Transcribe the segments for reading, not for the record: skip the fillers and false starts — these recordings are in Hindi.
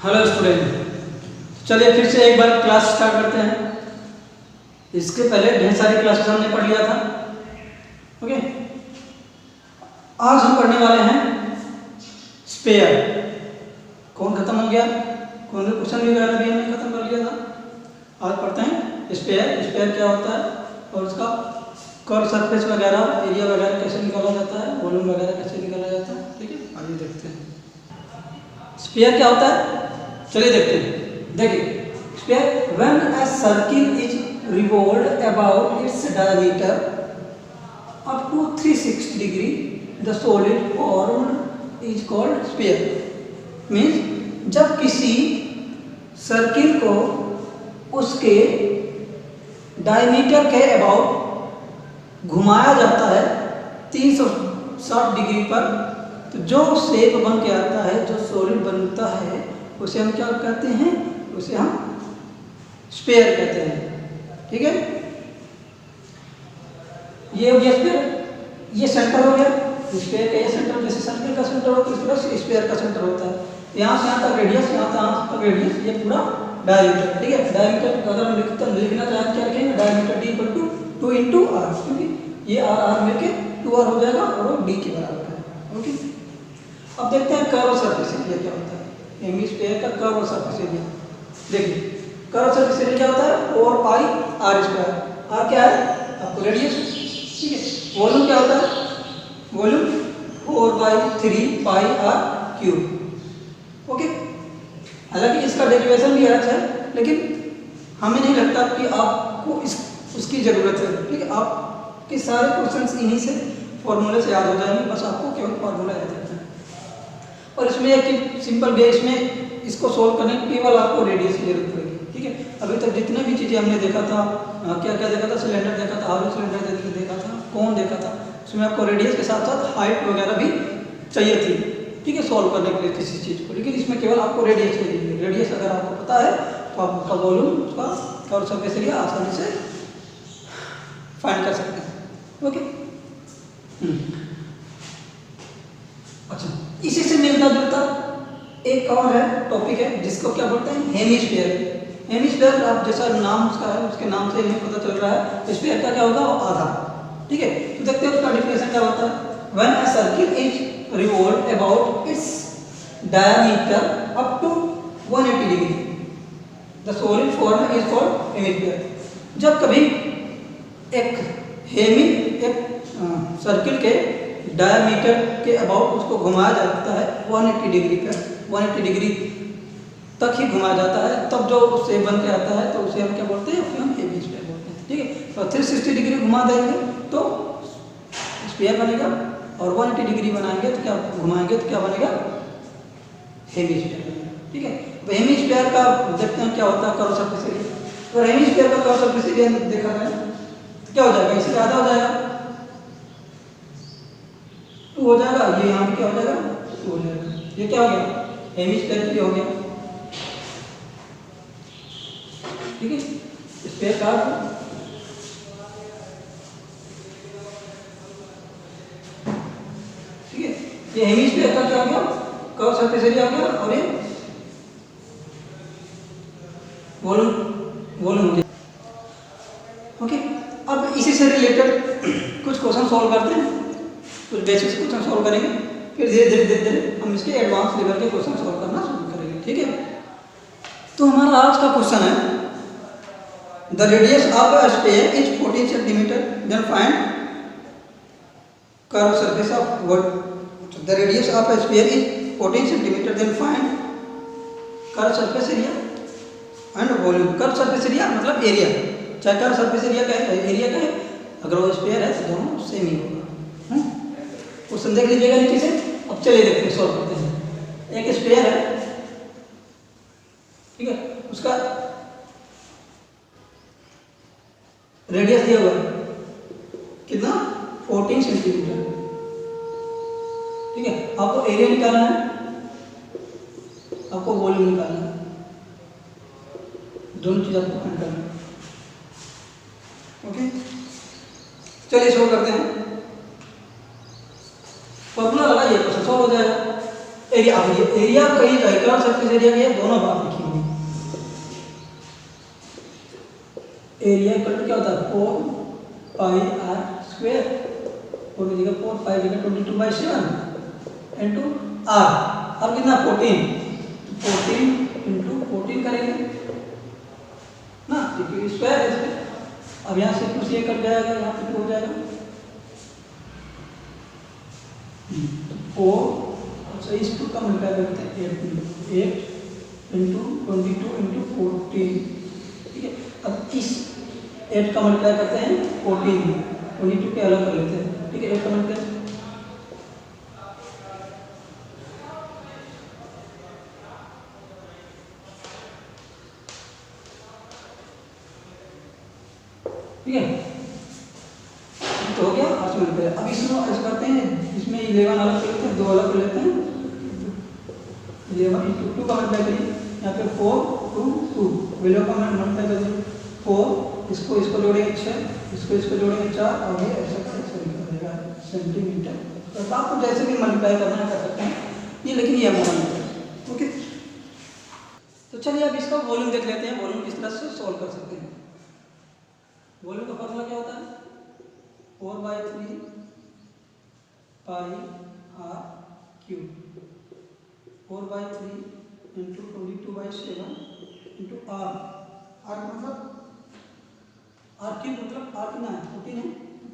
हेलो स्टूडेंट, चलिए फिर से एक बार क्लास स्टार्ट करते हैं। इसके पहले ढेर सारी क्लासेस हमने पढ़ लिया था। ओके, आज हम पढ़ने वाले हैं स्पेयर। कौन खत्म हो गया? कौन सा क्वेश्चन भी वगैरह भी हमने खत्म कर लिया था। आज पढ़ते हैं स्पेयर। स्पेयर क्या होता है और उसका कर्व सरफेस वगैरह, एरिया वगैरह कैसे निकाला जाता है, वॉल्यूम वगैरह कैसे निकाला जाता है। ठीक है, आइए देखते हैं स्पेयर क्या होता है। चलिए देखते हैं। देखिए sphere, when a circle is revolved about its diameter up to 360 degree, the solid formed is called sphere. Means जब किसी सर्किल को उसके डायमीटर के अबाउट घुमाया जाता है 360 डिग्री पर, तो जो शेप बन के आता है, जो सॉलिड बनता है, उसे हम क्या कहते हैं? उसे हम स्पेयर कहते हैं। ठीक है, ये हो गया स्पेयर। ये सेंटर हो गया स्पेयर का। ये सेंटर जैसे सर्किल का सेंटर होता है, इस तरह से स्पेयर का सेंटर होता है। यहाँ से यहाँ तक रेडियस, यहाँ तक रेडियस, ये पूरा डायमीटर। ठीक है, डायमीटर अगर हम लिखना चाहें क्या लिखेंगे? Diameter D equal to 2 into R, क्योंकि ये आर मिलके 2r हो जाएगा और वो डी के बराबर है। ओके, अब देखते हैं कर्व सरफेस एरिया क्या होता है। हेमिस्फीयर का कर्व सरफेस एरिया देखिए, कर्व सरफेस एरिया क्या होता है? 4 पाई आर स्क्वायर। आर क्या है? आपको रेडियस। ठीक है, वॉल्यूम क्या होता है? Volume 4/3 pi are cube. Okay, हालांकि इसका डेरिवेशन भी अलग है, लेकिन हमें नहीं लगता कि आपको उसकी ज़रूरत है। ठीक है, आपके सारे क्वेश्चंस इन्हीं से फॉर्मूले से याद हो जाएंगे, बस आपको केवल फार्मूला याद रखना है। और इसमें एक सिंपल वे, इसमें इसको सोल्व करने के केवल आपको रेडियस की जरूरत पड़ेगी। ठीक है, अभी तक जितने भी चीज़ें हमने देखा था, क्या क्या देखा था? सिलेंडर देखा था, हॉलो सिलेंडर देखा था, कौन देखा था, उसमें आपको रेडियस के साथ साथ हाइट वगैरह भी चाहिए थी। ठीक है, सॉल्व करने के लिए किसी चीज़ को, लेकिन इसमें केवल आपको रेडियस चाहिए। रेडियस अगर आपको पता है तो आप उसका वॉल्यूम, उसका कर्व सरफेस एरिया आसानी से फाइंड कर सकते हैं। ओके, अच्छा, इसी से मिलता जुलता एक और है टॉपिक है, जिसको क्या बोलते हैं? हेमिस्फीयर। हेमिस्फीयर, आप जैसा नाम उसका है, उसके नाम से हमें पता चल रहा है स्फीयर का क्या होगा? आधा। ठीक है, तो देखते हैं उसका डिफिनेशन क्या होता है। When a circle is revolved about its diameter up to 180 degree, the solid form is called hemisphere. जब कभी एक सर्किल के डायमीटर के अबाउट उसको घुमाया जाता है 180 डिग्री पर, 180 डिग्री तक ही घुमाया जाता है, तब जो शेप बन के आता है, तो उसे हम क्या बोलते हैं? उसे हम हेमिस्फीयर बोलते हैं। ठीक है, तो 360 डिग्री घुमा देंगे तो स्फीयर बनेगा, और 180 डिग्री बनाएंगे तो क्या घुमाएंगे तो क्या बनेगा? हेमिस्फीयर बनेगा। ठीक है, तो हेमिस्फीयर का देखते हैं क्या होता है कर्व सरफेस एरिया। तो हेमिस्फीयर का कर्व सरफेस एरिया देखा जाए तो क्या हो जाएगा? इससे ज़्यादा हो जाएगा, 2 हो जाएगा। ये यहाँ पे क्या हो जाएगा? 2 हो जाएगा। ये क्या हो गया? हेमिस्फीयर के लिए हो गया। ठीक है, स्फीयर का ये हेमिस्फीयर का क्या हो गया? कर्व सरफेस एरिया हो गया, और ये वॉल्यूम हो गया। ओके, अब इसी से रिलेटेड कुछ क्वेश्चन सॉल्व करते हैं, कुछ बेसिक क्वेश्चन सॉल्व करेंगे, फिर धीरे धीरे हम इसके एडवांस लेवल के क्वेश्चन सॉल्व करना शुरू करेंगे। ठीक है, तो हमारा आज का क्वेश्चन है, the radius of a sphere is 14 centimetre, then find curve surface of what? The radius of a sphere is 14 centimeter. Then find curve surface area and volume. Curve surface area मतलब एरिया, चाहे कर्व सरफेस एरिया का है, एरिया का है, अगर वो स्फीयर है तो दोनों सेम ही होगा। क्वेश्चन देख लीजिएगा नीचे से। अब चलिए देखते हैं, सॉल्व करते हैं। एक स्फीयर है, ठीक है, उसका रेडियस दिया हुआ है कितना? 14 सेंटीमीटर। ठीक है, आपको एरिया निकालना है, आपको वॉल्यूम निकालना है, दोनों चीज आपको फाइंड करना है। ओके, चलिए शुरू करते हैं। फॉर्मूला लगाइए, क्वेश्चन सॉल्व हो जाएगा। एरिया, अब ये एरिया कहीं का है, कर्व सरफेस एरिया का है, दोनों बात लिखी हुई। एरिया इक्वल टू क्या होता है 4 पाई आर स्क्वायर, 4 की जगह 4, पाई की जगह 22/7 इनटू आर। अब कितना 14, 14 इंटू 14 करेंगे ना, क्योंकि स्क्वायर है इसमें। अब यहाँ से कुछ ये कट जाएगा, यहाँ पे हो जाएगा 4। अच्छा इसको का मल्टीप्लाई करते हैं 8 इंटू 22 इंटू 14, ठीक है। अब इस 8 का मल्टीप्लाई करते हैं 14, 22 के अलग कर लेते हैं, ठीक है। 8 का मल्टीप्लाई ठीक है, तो हो गया 8 मल्टीप्लाई। अब इसमें ऐसा करते हैं, इसमें 11 अलग कर लेते हैं, 2 अलग कर लेते हैं, 11 इंटू 2 का मल्टीप्लाई करिए, यहाँ पे 4 2 2 वैल्यू का मल्टीप्लाई करिए 4, इसको जोड़ेंगे 6, इसको जोड़ेंगे 4, और ये ऐसा करेगा सेंटीमीटर। तो आपको जैसे भी मल्टीप्लाई करना है कर सकते हैं ये, लेकिन ये हमारा ओके। तो चलिए अब इसका वॉल्यूम देख लेते हैं, वॉल्यूम किस तरह से सॉल्व कर सकते हैं। वॉल्यूम का फॉर्मूला क्या होता है 4/3 pi are cube, 4/3 into 22/7 into r. R का मतलब आर क्यूब मतलब आर कितना है 14 है,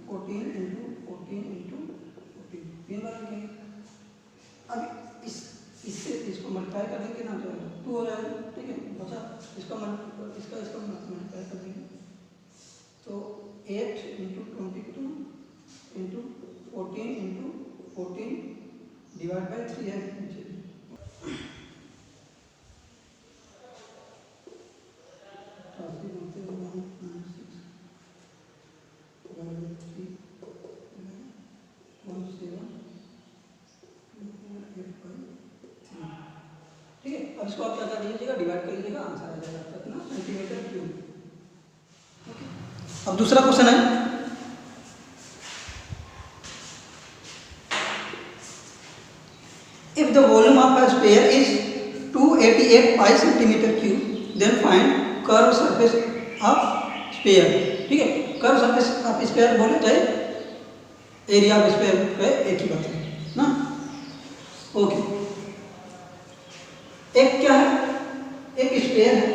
14 इंटू 14 इंटू 14 3 बार लिखेंगे। अब इससे इसको मल्टीप्लाई कर देंगे ना, जाएगा 2 हो जाएगा, ठीक है। बचा इसका मल्टीप्लाई कर देंगे, तो 8 into 22 into 14 into 14 divide by 3 है नीचे। ठीक है, अब इसको आप क्या कर लीजिएगा, डिवाइड कर लीजिएगा, आंसर आ जाएगा कितना सेंटीमीटर क्यूब। ओके, अब दूसरा क्वेश्चन है, if the volume of a sphere is 288 pi centimeter cube, then find curved surface of sphere। ठीक है, कर्व सरफेस ऑफ स्फीयर बोले चाहे एरिया ऑफ स्फीयर पे एक ही बात है ना। ओके, एक क्या है, एक स्फीयर है,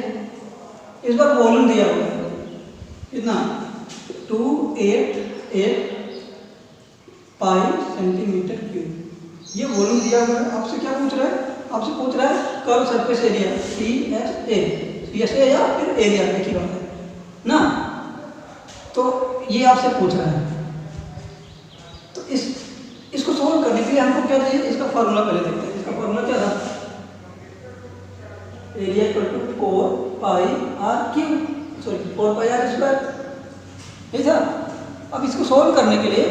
इस बार वॉल्यूम दिया हुआ है कितना 288 पाई सेंटीमीटर क्यूब, ये वॉल्यूम दिया हुआ है। आपसे क्या पूछ रहा है, आपसे पूछ रहा है कर्व सरफेस एरिया CSA या फिर एरिया, एक ही बात है ना। तो ये आपसे पूछ रहा है, तो इसको सोल्व करने के लिए हमको क्या चाहिए, इसका फॉर्मूला पहले देखते हैं। इसका फॉर्मूला क्या था, area equal to 4 pi are cube, sorry 4 pi are square, यही था। अब इसको सोल्व करने के लिए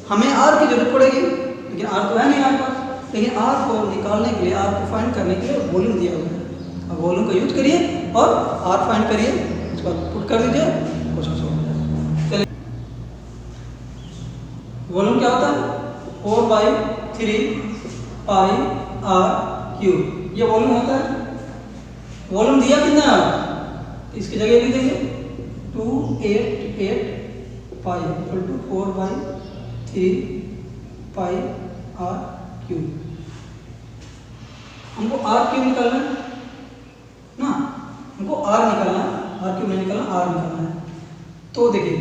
हमें आर की जरूरत पड़ेगी, लेकिन आर तो है नहीं हमारे पास। लेकिन आर को निकालने के लिए, आर को फाइंड करने के लिए वॉल्यूम दिया हुआ है। अब वॉल्यूम का यूज करिए और आर फाइंड करिए, इसको पुट कर दीजिए, क्वेश्चन सॉल्व हो जाएगा। चलिए, वॉल्यूम क्या होता है 4/3 पाई आर क्यूब, ये वॉल्यूम होता है। वॉल्यूम दिया कितना है, तो इसकी जगह लिख देंगे 288 pi equal to 4/3 pi are cube. हमको आर क्यूब निकालना है ना, हमको आर निकालना है, आर क्यूब नहीं निकालना, आर निकालना है। तो देखिए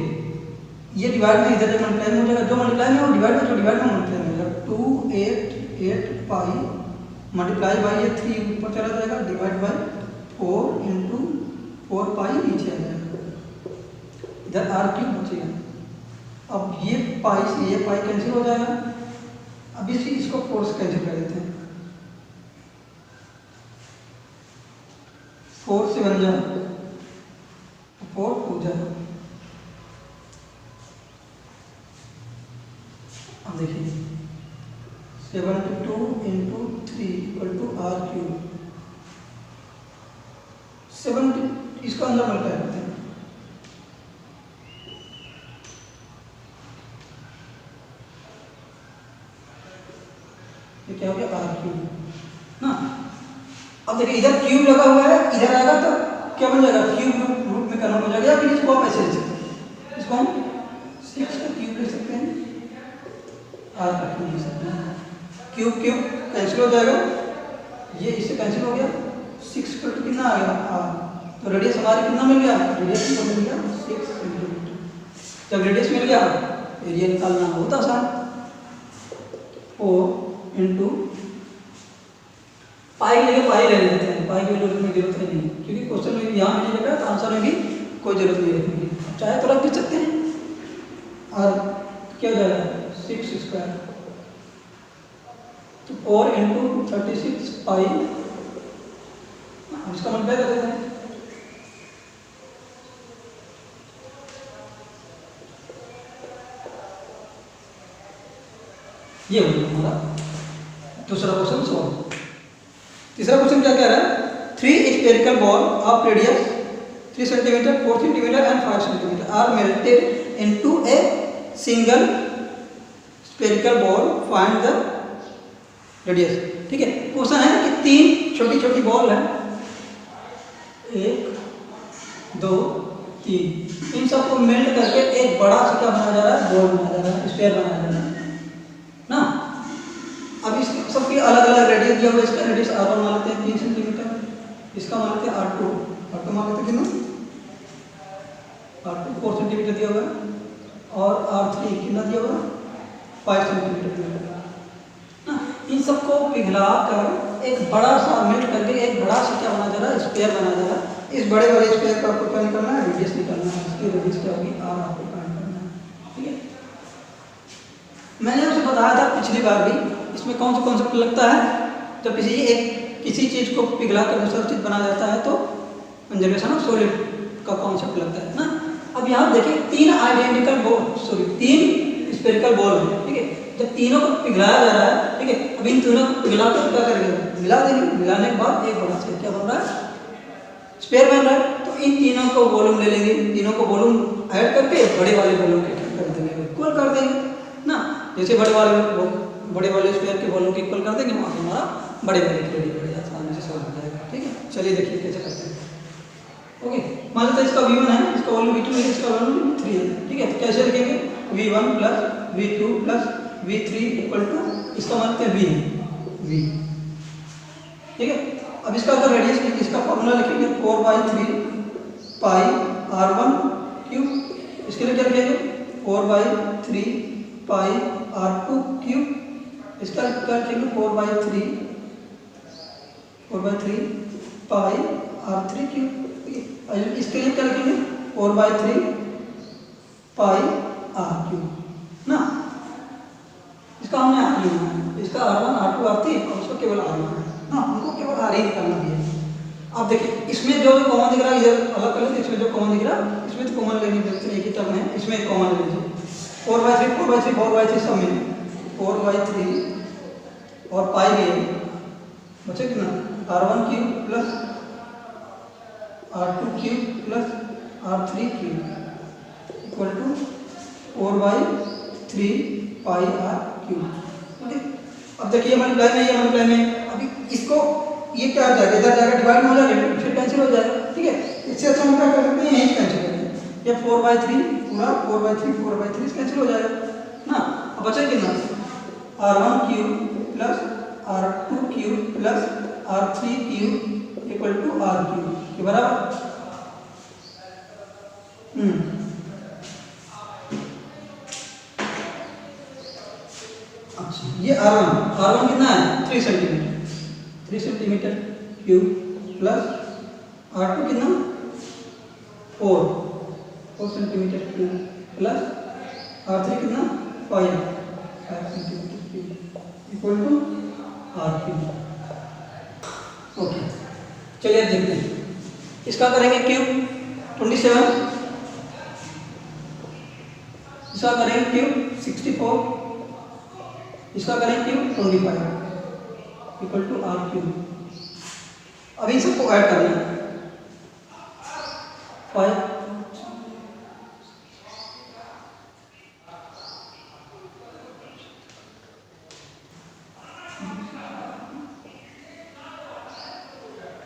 ये डिवाइड में इधर मल्टीप्लाई में हो जाएगा, जो मल्टीप्लाई में वो डिवाइड में, जो डिवाइड में मल्टीप्लाई में हो जाएगा। 288 पाई मल्टीप्लाई बाई ये 3 ऊपर चला जाएगा, डिवाइड बाई 4 इंटू 4 पाई नीचे आ जाएगा, इधर आर क्यूब बचेगा। अब ये पाई से ये पाई कैंसिल हो जाएगा। अब इसको 4 से कैंसिल कर देते हैं, 4 से बन जाए 4 हो जाए। अब देखिए 72 into 3 equal to R cube, 70 इसका अंदर मल्टीप्लाई करते हैं, ये क्या हो गया आर क्यूब। ना। अब देखिए इधर क्यूब लगा हुआ है, इधर आएगा तो क्या बन जाएगा, क्यूब रूट में कन्वर्ट हो जाएगा, या फिर इसको हम ऐसे लिख सकते हैं, इसको हम 6 का क्यूब लिख सकते हैं, आर का क्यूब लिख सकते हैं। क्यूब क्यूब कैंसिल हो जाएगा, ये इससे कैंसिल हो गया, 6 पर कितना आ गया आर, तो रेडियस हमारे कितना मिल गया, रेडियस को मिल गया 6 सेंटीमीटर। जब रेडियस मिल गया एरिया निकालना होता आसान, 4 इंटू पाई के लिए पाई ले लेते हैं, पाई की वैल्यू रखने की जरूरत नहीं, क्योंकि क्वेश्चन में भी यहाँ मिल जाएगा तो आंसर में भी कोई जरूरत नहीं रखने की, चाहे तो रख भी सकते हैं। और क्या हो जाएगा 6 स्क्वायर, तो 4 इंटू 36 पाई, इसका मल्टीप्लाई कर देते हैं, ये हो गया हमारा दूसरा क्वेश्चन सॉल्व। तीसरा क्वेश्चन क्या कह रहा है, 3 spherical ball of radius 3 centimetre, 4 centimetre and 5 centimetre are melted into a single spherical ball, find the radius. ठीक है, क्वेश्चन है कि 3 छोटी छोटी बॉल है, 1 2 3, इन सबको मेल्ट करके एक बड़ा सा क्या बनाया जा रहा है, बॉल बनाया जा रहा है, स्फीयर बनाया जा रहा है ना। अब इस सबकी अलग अलग रेडियस दिया हुआ है, इसका रेडियस R1 मान लेते हैं 3 सेंटीमीटर, इसका मान लेते हैं R2 मान लेते हैं कितना, R2 4 सेंटीमीटर दिया हुआ है, और R3 कितना दिया हुआ है 5 सेंटीमीटर दिया हुआ है ना। इन सबको पिघला कर एक बड़ा सा मेल्ट करके एक बड़ा सा क्या बना जा रहा है, स्फीयर बना जा रहा है। इस बड़े वाले स्फीयर का आपको क्या निकालना है, रेडियस निकालना है, इसकी रेडियस क्या होगी R आपको फाइंड करना है। ठीक है, मैंने आपसे बताया था पिछली बार भी, इसमें कौन सा कॉन्सेप्ट लगता है, जब किसी चीज को पिघला कर दूसरा चीज बनाया जाता है तो कंजर्वेशन ऑफ सॉलिड का कॉन्सेप्ट लगता है ना। अब यहाँ देखिए 3 identical ball, sorry 3 spherical ball है, ठीक है, जब तीनों को पिघलाया जा रहा है, ठीक है, अब इन तीनों को पिघला कर क्या करेंगे, मिला देंगे, मिलाने के बाद एक बड़ा सा क्या बन रहा है, स्फीयर बन रहा है। तो इन तीनों को वॉल्यूम ले लेंगे, तीनों को वॉल्यूम ऐड करके बड़े वाले वॉल्यूम के कर देंगे, इक्वल कर देंगे ना। जैसे बड़े वाले स्फीयर के वॉल्यूम के इक्वल कर देंगे, वहाँ हमारा बड़े वाले के लिए बड़े आसानी से सॉल्व हो जाएगा। ठीक है, चलिए देखिए कैसे करते हैं। ओके, मान लेते हैं इसका V1 है, इसका वॉल्यूम V2 है, इसका वॉल्यूम V3 है। ठीक है, तो कैसे लिखेंगे, V1 plus V2 plus V3 equal to, इसका मान लेते हैं V है, V। ठीक है, अब इसका अगर रेडियस, इसका फॉर्मूला लिखेंगे 4/3 पाई R1 क्यूब, इसके लिए क्या लिखेंगे 4/3 पाई R2 क्यूब, इसका क्या लिखेंगे 4/3 पाई R3 क्यूब। इसके लिए क्या लिखेंगे 4/3 पाई R क्यूब ना। इसका हमने R लिखना है, इसका R1 R2 R3 और उसका केवल R1 है ना, हमको केवल R ही निकालना है। अब देखिए इसमें जो कॉमन दिख रहा है, इधर अलग कर लेते, इसमें जो कॉमन दिख रहा है इसमें तो कॉमन लेने की जरूरत नहीं, एक ही टर्म है, इसमें कॉमन ले लीजिए 4/3 सब में 4/3 और पाई भी है, बचे कितना R1 cube plus R2 cube plus R3 cube equal to 4/3 pi R cube. Okay, अब देखिए मल्टीप्लाई में, ये मल्टीप्लाई में, अभी इसको ये क्या हो जाएगा, इधर जाकर डिवाइड हो जाएगा, फिर कैंसिल हो जाएगा। ठीक है, इससे अच्छा हम क्या कर सकते हैं, यहीं कैंसिल कर देंगे, ये 4/3 पूरा 4/3 कैंसिल हो जाएगा ना। अब बचा कितना R1 cube plus R2 cube plus R3 cube equal to R cube के बराबर। अच्छा, ये R1 कितना है 3 सेंटीमीटर क्यूब प्लस R2 कितना 4 सेंटीमीटर क्यूब प्लस R3 कितना 5 centimetre cube equal to R cube. Okay, चलिए देखते हैं, इसका करेंगे क्यूब 27, इसका करेंगे क्यूब 64, इसका करेंगे cube 25 equal to R cube. अब इन सबको ऐड करना है 5 5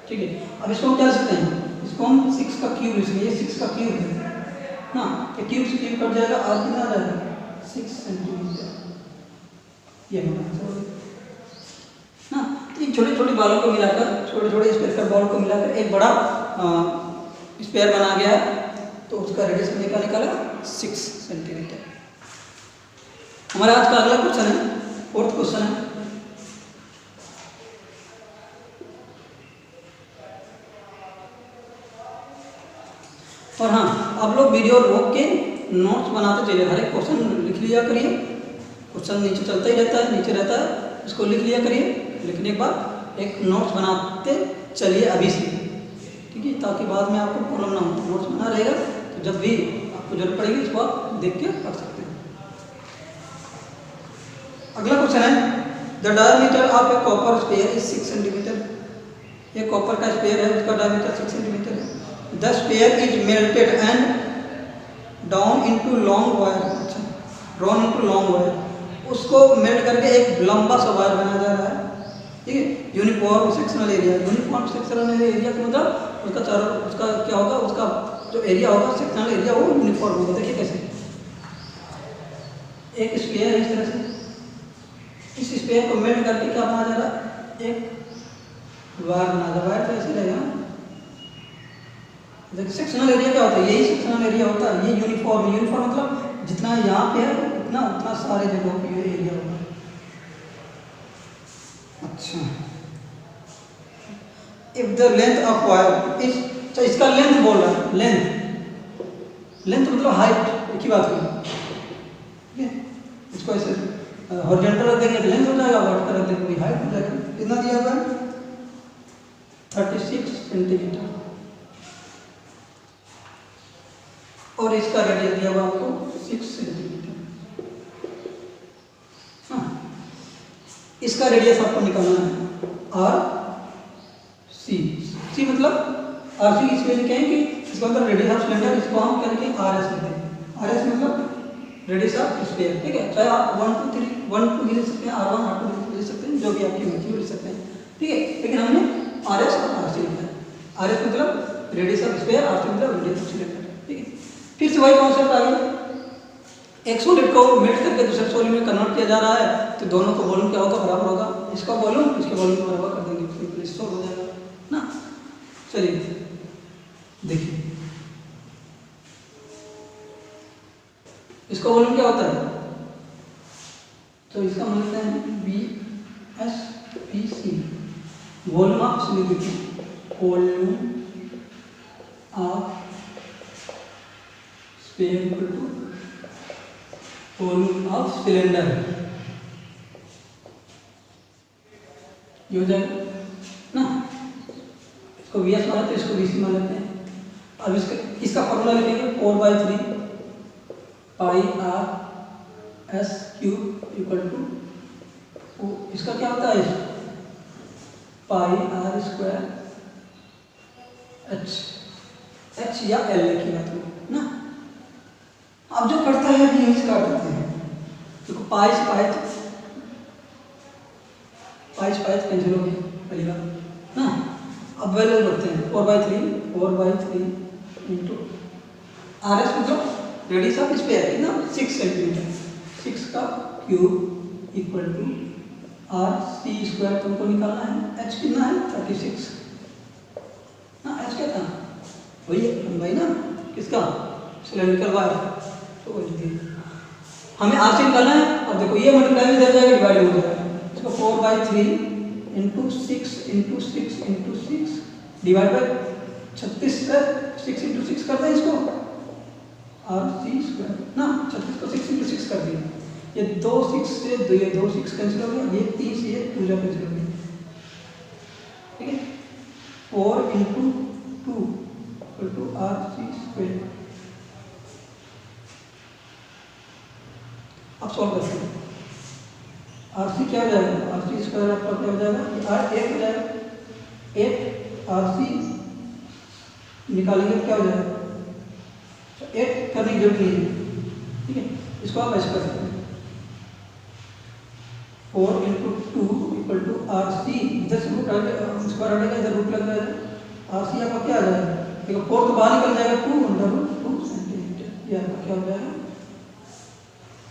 ठीक है। अब इसको हम क्या लिख सकते हैं, इसको हम 6 का क्यूब लिख सकते हैं, ये 6 का क्यूब है ना, ये क्यूब से क्यूब कट जाएगा, आर कितना आ जाएगा 6 सेंटीमीटर, ये हमारा आंसर होगा ना। तो इन छोटे छोटे बालों को मिलाकर, छोटे छोटे स्पेयर बॉल को मिलाकर एक बड़ा स्पेयर बना गया है, तो उसका रेडियस हमने क्या निकाला 6 सेंटीमीटर। हमारा आज का अगला क्वेश्चन है, फोर्थ क्वेश्चन है, और हाँ आप लोग वीडियो रोक के नोट्स बनाते चलिए, हर एक क्वेश्चन लिख लिया करिए, क्वेश्चन नीचे चलता ही रहता है, नीचे रहता है, इसको लिख लिया करिए, लिखने के बाद एक नोट्स बनाते चलिए अभी से, ठीक है, ताकि बाद में आपको प्रॉब्लम ना हो। नोट्स बना रहेगा तो जब भी आपको जरूरत पड़ेगी इसको आप देख के पढ़ सकते हैं। अगला क्वेश्चन है, the diameter of A copper spare is 6 centimetre. ये कॉपर का स्पेयर है, उसका डायमीटर 6 सेंटीमीटर है। The spare is melted and down into long wire, अच्छा ड्रॉन इनटू लॉन्ग वायर, उसको मेल्ट करके एक लंबा सा वायर बनाया जा रहा है, ठीक है। Uniform sectional area, uniform sectional area का मतलब उसका चारों, उसका क्या होगा, उसका जो एरिया होगा सेक्शनल एरिया वो यूनिफॉर्म होगा। देखिए कैसे, एक स्पेयर है इस तरह से, इस स्पेयर को मेल्ट करके क्या बनाया जा रहा है, एक वायर बनाया जा रहा है, वायर तो ऐसे रहेगा। देखिए सेक्शनल एरिया क्या होता है, यही सेक्शनल एरिया होता है, ये यूनिफॉर्म, यूनिफॉर्म मतलब जितना यहाँ पे है उतना उतना सारे जगहों पे ये एरिया होगा। अच्छा, if the length of wire is, तो इसका लेंथ बोल रहा है, लेंथ, लेंथ मतलब हाइट, एक ही बात है, ठीक है। इसको ऐसे हॉरिजॉन्टल रख देंगे तो लेंथ हो जाएगा, वर्टिकल रख देंगे तो हाइट हो जाएगा। कितना दिया हुआ है 36 सेंटीमीटर, और इसका रेडियस दिया हुआ आपको 6 सेंटीमीटर। हाँ, इसका रेडियस आपको निकालना है आर सी, सी मतलब आर सी इसमें लिखें कि इसका मतलब रेडियस ऑफ सिलेंडर, इसको हम क्या लिखें आर एस लिखें, आर एस मतलब रेडियस ऑफ स्पेयर, ठीक है। चाहे आप 1 2 3 1 2 लिख सकते हैं, R1 R2 लिख सकते हैं, जो भी आपकी मर्जी लिख सकते हैं, ठीक है। लेकिन हमने आर एस और आर सी लिखा है, आर एस मतलब radius of sphere, R C मतलब रेडियस ऑफ सिलेंडर, ठीक है। फिर से वही कॉन्सेप्ट आ गया, एक सॉलिड को मेल्ट करके दूसरे सॉलिड में कन्वर्ट किया जा रहा है, तो दोनों का वॉल्यूम क्या होगा, बराबर होगा, इसका वॉल्यूम इसके वॉल्यूम को बराबर कर देंगे, सिंपली सॉल्व हो जाएगा ना। चलिए देखिए, इसका वॉल्यूम क्या होता है, तो इसका मतलब है VSPC, volume of solidity, volume of sphere equal to volume of cylinder, ये हो जाएगा ना। इसको VS मान लेते हैं, इसको VC मान लेते हैं। अब इसका फॉर्मूला लिखेंगे 4/3 pi r s cube equal to, इसका क्या होता है, pi are square h, h या एल की बात ना। अब जो करता है अभी यूज कर देते हैं, देखो पाई से पाई कैंसिल हो गया पहली बार ना। अब वैल्यू करते हैं 4/3 इंटू आर एस मतलब रेडियस ऑफ स्पेयर कितना 6 सेंटीमीटर, 6 का cube equal to R C square तुमको निकालना है, एच कितना है 36 ना, एच क्या था वही भाई ना, किसका सिलेंड्रिकल वायर, तो हमें आर सी निकालना है। और देखो ये मल्टीप्लाई में दे जाएगा, डिवाइड हो जाएगा, इसको 4/3 इंटू 6 डिवाइड बाई 36 से 6 इंटू 6 करते हैं इसको आर सी स्क्वायर ना, 36 को 6 इंटू 6 कर दिया, ये 2 6 से 2 6 कैंसिल हो गया, ये 3 से ये 2 कैंसिल हो गया, ठीक है। 4 into 2 equal to R C square. अब सॉल्व करते हैं, आर सी क्या हो जाएगा, आर सी स्क्वायर आपका क्या हो जाएगा, आर 1 हो जाएगा, 8 आर सी निकालेंगे क्या हो जाएगा, 8 करने की जरूरत नहीं है, ठीक है। इसको आप ऐसे कर सकते हैं 4 into 2 equal to R C, इधर से रूट स्क्वायर हटेगा, इधर रूट लग रहा है, आर सी आपका क्या आ जाएगा, देखो 4 तो बाहर निकल जाएगा, 2/2 सेंटीमीटर, ये आपका क्या हो जाएगा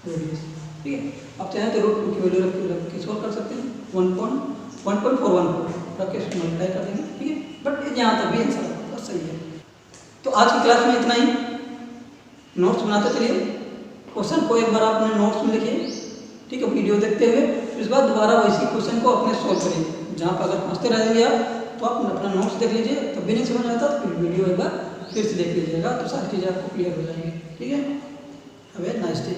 रेडियस। ठीक है, आप चाहें तो √2 की वैल्यू रख के सॉल्व कर सकते हैं, 1.414 रख के मल्टीप्लाई कर देंगे। ठीक है, बट यहाँ तक भी आंसर आपका सही है। तो आज की क्लास में इतना ही। नोट्स बनाते चलिए, क्वेश्चन को एक बार आपने नोट्स में लिखिए। ठीक है, वीडियो देखते हुए फिर इस बार दोबारा वैसी क्वेश्चन को अपने सॉल्व करिए। जहाँ पर अगर फंसते रहेंगे आप तो आप अपना नोट्स देख लीजिए, तब भी नहीं समझ आता तो फिर वीडियो एक बार फिर से देख लीजिएगा, तो सारी चीज़ें आपको क्लियर हो जाएंगी। ठीक है, हैव ए नाइस डे।